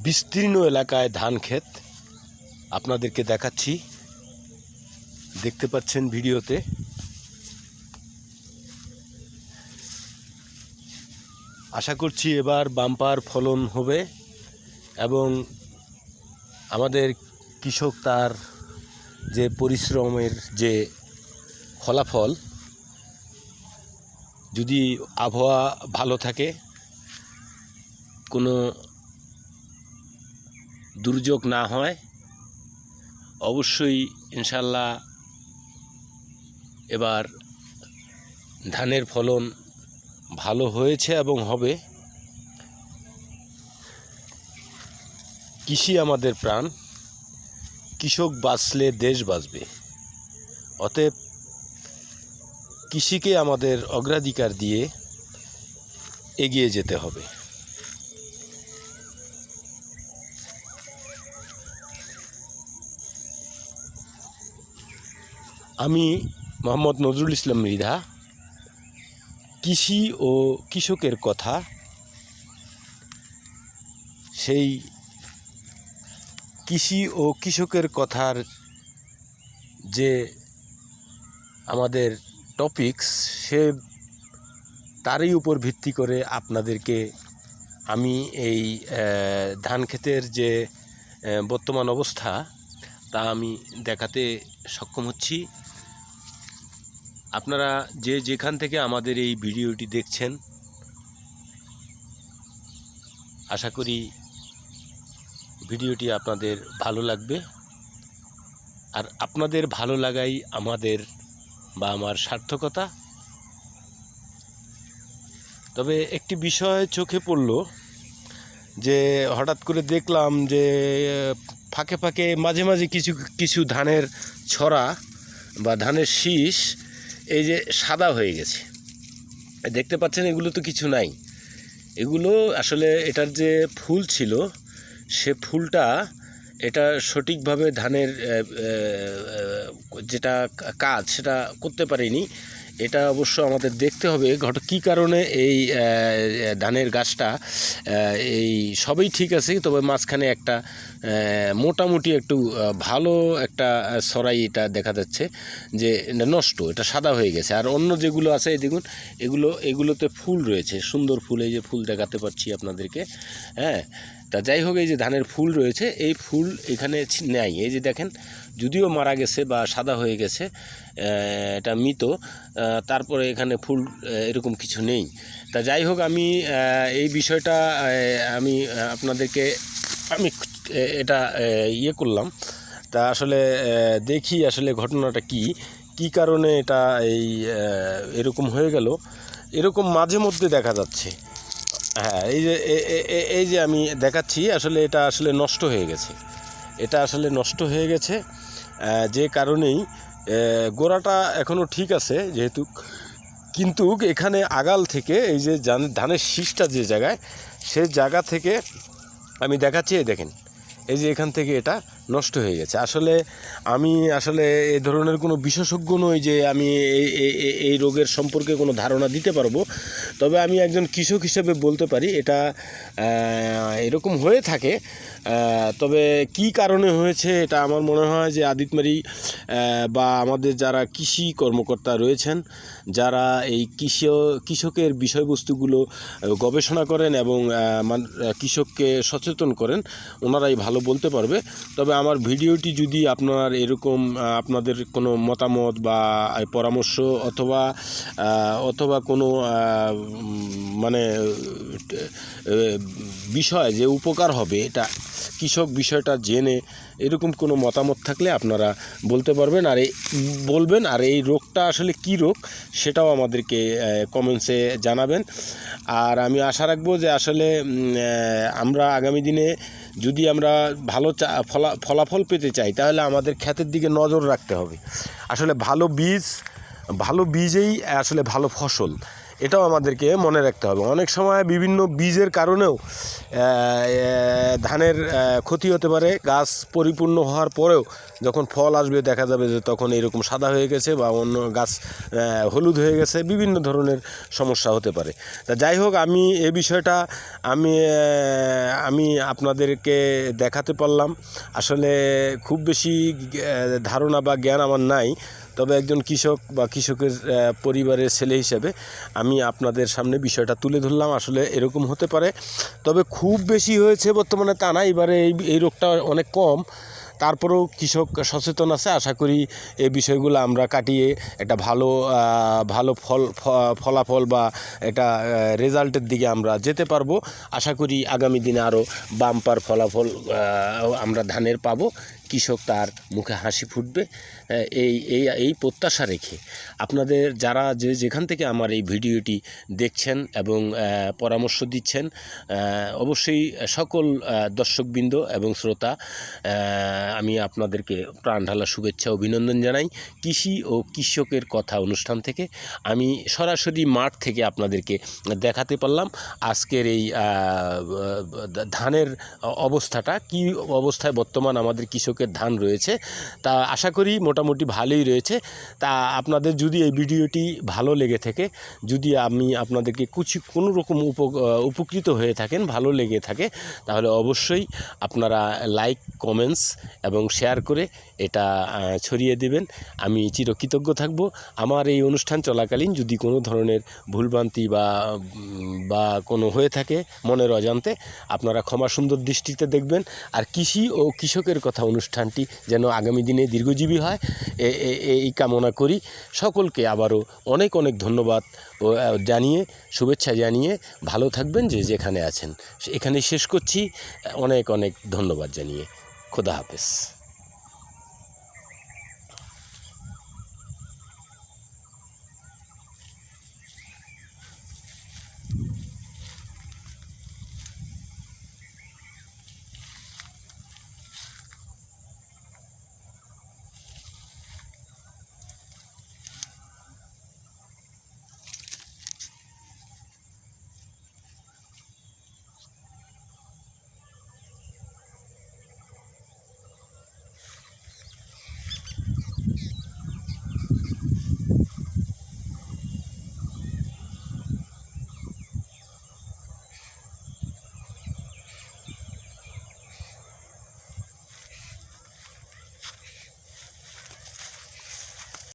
বিস্তীর্ণ এলাকায় ধান ক্ষেত আপনাদেরকে দেখাচ্ছি। দেখতে পাচ্ছেন ভিডিওতে। আশা করছি এবার বাম্পার ফলন হবে এবং আমাদের কৃষক তার যে পরিশ্রমের যে ফলাফল, যদি আবহাওয়া ভালো থাকে, কোনো দুর্যোগ না হয়, অবশ্যই ইনশাল্লাহ এবার ধানের ফলন ভালো হয়েছে এবং হবে। কৃষি আমাদের প্রাণ, কৃষক বাঁচলে দেশ বাঁচবে। অতএব কৃষিকে আমাদের অগ্রাধিকার দিয়ে এগিয়ে যেতে হবে। আমি মোহাম্মদ নজরুল ইসলাম মৃধা, কৃষি ও কৃষকের কথা, সেই কৃষি ও কৃষকের কথার যে আমাদের টপিকস, সে তারই উপর ভিত্তি করে আপনাদেরকে আমি এই ধান ক্ষেতের যে বর্তমান অবস্থা তা আমি দেখাতে সক্ষম হচ্ছি। আপনারা যে যেখান থেকে আমাদের এই ভিডিওটি দেখছেন, আশা করি ভিডিওটি আপনাদের ভালো লাগবে। আর আপনাদের ভালো লাগাই আমাদের বা আমার সার্থকতা। তবে একটি বিষয় চোখে পড়ল, যে হঠাৎ করে দেখলাম যে ফাঁকে ফাঁকে মাঝে মাঝে কিছু কিছু ধানের ছড়া বা ধানের শীষ এই যে সাদা হয়ে গেছে। দেখতে পাচ্ছেন, এগুলো তো কিছু নাই। এগুলো আসলে এটার যে ফুল ছিল, সে ফুলটা এটা সঠিকভাবে ধানের যেটা কাজ সেটা করতে পারেনি। এটা অবশ্য আমাদের দেখতে হবে কী কারণে এই ধানের গাছটা এই সবই ঠিক আছে, তবে মাঝখানে একটা মোটামুটি একটু ভালো একটা ছড়াই এটা দেখা যাচ্ছে যে নষ্ট, এটা সাদা হয়ে গেছে। আর অন্য যেগুলো আছে এই দেখুন, এগুলোতে ফুল রয়েছে, সুন্দর ফুল, এই যে ফুল দেখাতে পাচ্ছি আপনাদেরকে। হ্যাঁ, তা যাই হোক, এই যে ধানের ফুল রয়েছে, এই ফুল এখানে নেই। এই যে দেখেন, যদিও মারা গেছে বা সাদা হয়ে গেছে, এটা মৃত, তারপরে এখানে ফুল এরকম কিছু নেই। তা যাই হোক, আমি এই বিষয়টা আমি আপনাদেরকে এটা করলাম। তা আসলে দেখি আসলে ঘটনাটা কি কারণে এটা এরকম হয়ে গেল। এরকম মাঝে মধ্যে দেখা যাচ্ছে। হ্যাঁ, এই যে আমি দেখাচ্ছি, আসলে এটা আসলে নষ্ট হয়ে গেছে। এটা আসলে নষ্ট হয়ে গেছে, যে কারণেই গোড়াটা এখনও ঠিক আছে যেহেতু, কিন্তু এখানে আগাল থেকে এই যে ধানের শীষটা যে জায়গায়, সেই জায়গা থেকে আমি দেখাচ্ছি, দেখেন এই যে এখান থেকে এটা নষ্ট হয়ে গেছে। আসলে আমি এই ধরনের কোনো বিশেষজ্ঞ নই যে আমি এই রোগের সম্পর্কে কোনো ধারণা দিতে পারবো। তবে আমি একজন কৃষক হিসেবে বলতে পারি এটা এরকম হয়ে থাকে। তবে কি কারণে হয়েছে, এটা আমার মনে হয় যে আদিতমারি বা আমাদের যারা কৃষি কর্মকর্তা রয়েছেন, যারা এই কৃষকের বিষয়বস্তুগুলো গবেষণা করেন এবং কৃষককে সচেতন করেন, ওনারাই ভালো বলতে পারবে। তবে আমার ভিডিওটি যদি আপনার এরকম আপনাদের কোনো মতামত বা পরামর্শ অথবা কোনো মানে বিষয় যে উপকার হবে, এটা কৃষক বিষয়টা জেনে এরকম কোনো মতামত থাকলে আপনারা বলতে পারবেন, আর বলবেন। আর এই রোগটা আসলে কী রোগ সেটাও আমাদেরকে কমেন্টসে জানাবেন। আর আমি আশা রাখবো যে আসলে আমরা আগামী দিনে যদি আমরা ভালো ফলাফল পেতে চাই, তাহলে আমাদের ক্ষেতের দিকে নজর রাখতে হবে। আসলে ভালো বীজেই আসলে ভালো ফসল। এটাও আমাদেরকে মনে রাখতে হবে। অনেক সময় বিভিন্ন বীজের কারণেও ধানের ক্ষতি হতে পারে। গাছ পরিপূর্ণ হওয়ার পরেও যখন ফল আসবে দেখা যাবে যে তখন এরকম সাদা হয়ে গেছে বা অন্য গাছ হলুদ হয়ে গেছে, বিভিন্ন ধরনের সমস্যা হতে পারে। তা যাই হোক, আমি এই বিষয়টা আমি আপনাদেরকে দেখাতে পারলাম। আসলে খুব বেশি ধারণা বা জ্ঞান আমার নাই, তবে একজন কৃষক বা কৃষকের পরিবারের ছেলে হিসেবে আমি আপনাদের সামনে বিষয়টা তুলে ধরলাম। আসলে এরকম হতে পারে, তবে খুব বেশি হয়েছে বর্তমানে তা না। এবারে এই রোগটা অনেক কম, তারপরেও কৃষক সচেতন আছে। আশা করি এই বিষয়গুলো আমরা কাটিয়ে একটা ভালো ফলাফল বা একটা রেজাল্টের দিকে আমরা যেতে পারবো। আশা করি আগামী দিনে আরও বাম্পার ফলাফল আমরা ধানের পাবো। কৃষক তার মুখে হাসি ফুটবে, এই প্রত্যাশা রেখে আপনাদের যারা যেখান থেকে আমার এই ভিডিওটি দেখছেন এবং পরামর্শ দিচ্ছেন, অবশ্যই সকল দর্শকবৃন্দ এবং শ্রোতা, আমি আপনাদেরকে প্রাণ ঢালা শুভেচ্ছা অভিনন্দন জানাই। কৃষি ও কৃষকের কথা অনুষ্ঠান থেকে আমি সরাসরি মাঠ থেকে আপনাদেরকে দেখাতে পারলাম আজকের এই ধানের অবস্থাটা, কি অবস্থায় বর্তমান আমাদের কৃষকের ধান রয়েছে। তা আশা করি মোটামুটি ভালোই রয়েছে। তা আপনাদের যদি এই ভিডিওটি ভালো লেগে থাকে, যদি আমি আপনাদেরকে কোনো রকম উপকৃত হয়ে থাকেন, ভালো লেগে থাকে, তাহলে অবশ্যই আপনারা লাইক, কমেন্টস এবং শেয়ার করে এটা ছড়িয়ে দেবেন। আমি চিরকৃতজ্ঞ থাকব। আমার এই অনুষ্ঠান চলাকালীন যদি কোনো ধরনের ভুলভ্রান্তি বা কোনো হয়ে থাকে মনের অজান্তে, আপনারা ক্ষমা সুন্দর দৃষ্টিতে দেখবেন। আর কৃষি ও কৃষকের কথা অনুষ্ঠানটি যেন আগামী দিনে দীর্ঘজীবী হয়, এই কামনা করি। সকলকে আবারও অনেক অনেক ধন্যবাদ জানিয়ে, শুভেচ্ছা জানিয়ে ভালো থাকবেন যেখানে আছেন। এখানে শেষ করছি। অনেক অনেক ধন্যবাদ জানিয়ে খোদা হাফেজ।